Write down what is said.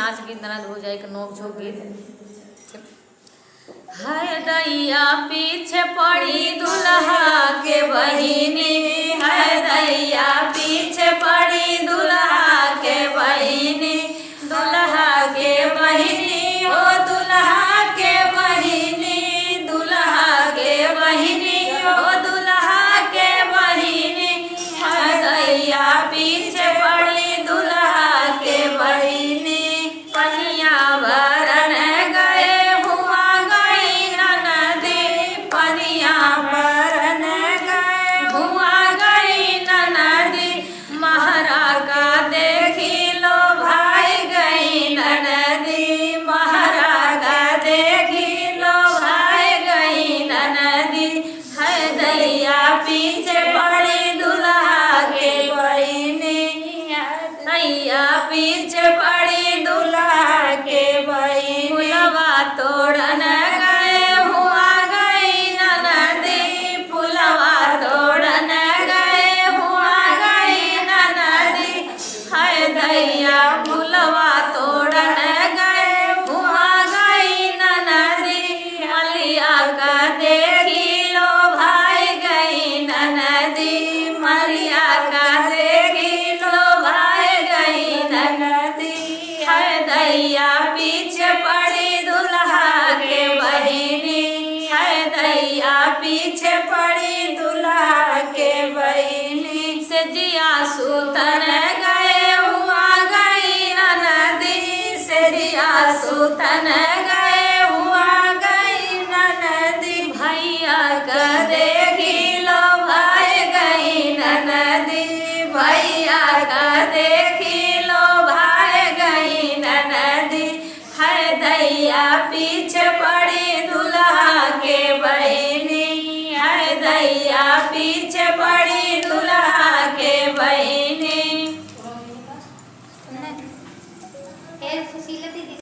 नाच गीत ननद हो जाए के नोक झोंक गीत। है दैया पीछे पड़ी दुल्हा के बहिनी, है दैया पीछे पड़ी दुल्हा के बहिनी, दुल्हा के बहिनी हो दुल्हा के बहिनी, दुल्हा के बहिनी हो दुल्हा के बहिनी, है दैया पीछे पड़ी दुल्हा के बहिनी। पनिया भरन गए हुआ गई ननदी, पनिया भरन गए हुआ गई ननदी, महरा का देखी लो भाई गई ननदी, महरा का देखी लो भाई गई ननदी, है दैया पीछे पड़ी दुल्हा के बहिनी, दैया पीछे पड़ी दुल्हा के बहिनी। फुलवा तोड़न गए हुआ गई ननदी, फुलवा तोड़न गए हुआ गई ननदी, है दैया फुलवा तोड़न गए हुआ गई ननदी, मलिया का देखी लो भाई गई ननदी, मलिया का देखी लो भाई गई ननदी, है दैया पीछे पड़ी दुल्हा के बहिनी, है दैया पीछे पड़ी दुल्हा के बहिनी। से जिया सुतन गए हुआ गई ननदी, से जिया सुतन गए हुआ गई ननदी, भैया का देखी लो भाई गई ननदी, भैया का देखी लो भाई गई ननदी, है दैया पीछे पड़ी दुल्हा के बहिनी, है दैया पीछे पड़ी दुल्हा के बहिनी। सुशीला दीदी